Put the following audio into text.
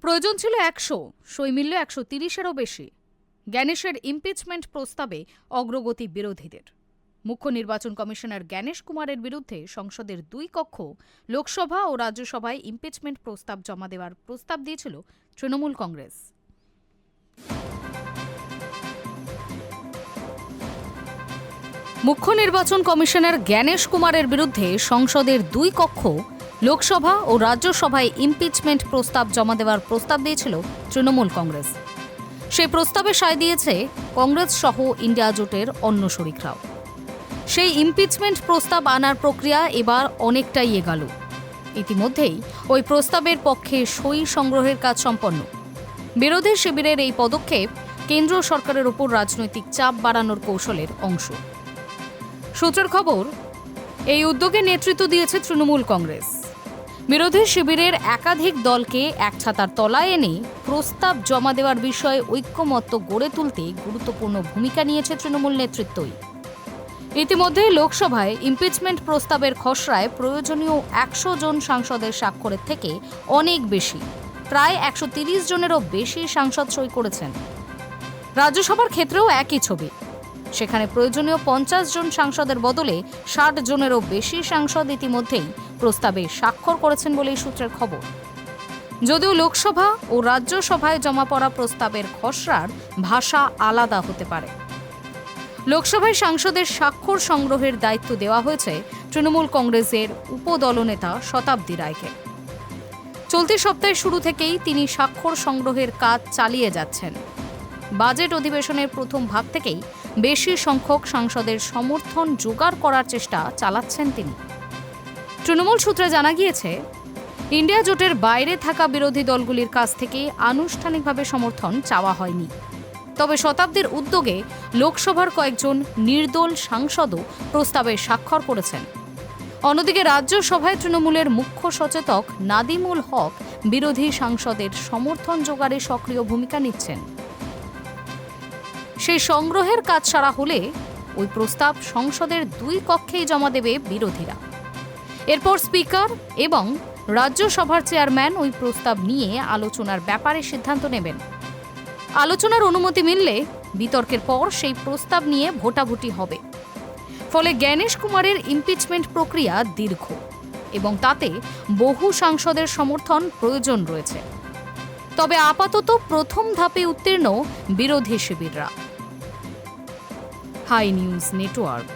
প্রয়োজন ছিল ১০০, সই মিলল ১৩০-এরও বেশি। জ্ঞানেশের ইমপিচমেন্ট প্রস্তাবে অগ্রগতি বিরোধীদের। মুখ্য নির্বাচন কমিশনার জ্ঞানেশ কুমারের বিরুদ্ধে সংসদের দুই কক্ষ লোকসভা ও রাজ্যসভায় ইমপিচমেন্ট প্রস্তাব জমা দেওয়ার প্রস্তাব দিয়েছিল তৃণমূল কংগ্রেস। মুখ্য নির্বাচন কমিশনার জ্ঞানেশ কুমারের বিরুদ্ধে সংসদের দুই কক্ষ লোকসভা ও রাজ্যসভায় ইমপিচমেন্ট প্রস্তাব জমা দেওয়ার প্রস্তাব দিয়েছিল তৃণমূল কংগ্রেস। সেই প্রস্তাবে সায় দিয়েছে কংগ্রেস সহ ইন্ডিয়া জোটের অন্য শরিকরাও। সেই ইমপিচমেন্ট প্রস্তাব আনার প্রক্রিয়া এবার অনেকটাই এগোল। ইতিমধ্যেই ওই প্রস্তাবের পক্ষে সই সংগ্রহের কাজ সম্পন্ন। বিরোধী শিবিরের এই পদক্ষেপ কেন্দ্র সরকারের উপর রাজনৈতিক চাপ বাড়ানোর কৌশলের অংশ। সূত্রের খবর, এই উদ্যোগে নেতৃত্ব দিয়েছে তৃণমূল কংগ্রেস। বিরোধী শিবিরের একাধিক দলকে এক ছাতার তলায় এনে প্রস্তাব জমা দেওয়ার বিষয়ে ঐক্যমত্য গড়ে তুলতে গুরুত্বপূর্ণ ভূমিকা নিয়েছে তৃণমূল নেতৃত্বই। ইতিমধ্যে লোকসভায় ইমপিচমেন্ট প্রস্তাবের খসড়ায় প্রয়োজনীয় ১০০ জন সাংসদের স্বাক্ষরের থেকে অনেক বেশি, প্রায় ১৩০ জনেরও বেশি সাংসদ সই করেছেন। রাজ্যসভার ক্ষেত্রেও একই ছবি। সেখানে প্রয়োজনীয় ৫০ জন সাংসদের বদলে ৬০ জনেরও বেশি সাংসদ ইতিমধ্যেই প্রস্তাবে স্বাক্ষর করেছেন বলেই সূত্রের খবর। যদিও লোকসভা ও রাজ্যসভায় জমা পড়া প্রস্তাবের খসড়ার ভাষা আলাদা হতে পারে। লোকসভায় সাংসদের স্বাক্ষর সংগ্রহের দায়িত্ব দেওয়া হয়েছে তৃণমূল কংগ্রেসের উপদলনেতা শতাব্দী রায়কে। চলতি সপ্তাহের শুরু থেকেই তিনি স্বাক্ষর সংগ্রহের কাজ চালিয়ে যাচ্ছেন। বাজেট অধিবেশনের প্রথম ভাগ থেকেই বেশি সংখ্যক সাংসদের সমর্থন জোগাড় করার চেষ্টা চালাচ্ছেন তিনি। তৃণমূল সূত্রে জানা গিয়েছে, ইন্ডিয়া জোটের বাইরে থাকা বিরোধী দলগুলির কাছ থেকে আনুষ্ঠানিকভাবে সমর্থন চাওয়া হয়নি। তবে শতাব্দীর উদ্যোগে লোকসভার কয়েকজন নির্দল সাংসদও প্রস্তাবে স্বাক্ষর করেছেন। অন্যদিকে রাজ্যসভায় তৃণমূলের মুখ্য সচেতক নাদিমুল হক বিরোধী সাংসদের সমর্থন জোগাড়ে সক্রিয় ভূমিকা নিচ্ছেন। সেই সংগ্রহের কাজ সারা হলে ওই প্রস্তাব সংসদের দুই কক্ষেই জমা দেবে বিরোধীরা। এরপর স্পিকার এবং রাজ্যসভার চেয়ারম্যান ওই প্রস্তাব নিয়ে আলোচনার ব্যাপারে সিদ্ধান্ত নেবেন। আলোচনার অনুমতি মিললে বিতর্কের পর সেই প্রস্তাব নিয়ে ভোটাভুটি হবে। ফলে জ্ঞানেশ কুমারের ইমপিচমেন্ট প্রক্রিয়া দীর্ঘ এবং তাতে বহু সাংসদের সমর্থন প্রয়োজন রয়েছে। তবে আপাতত প্রথম ধাপে উত্তীর্ণ বিরোধী শিবিররা। High news network.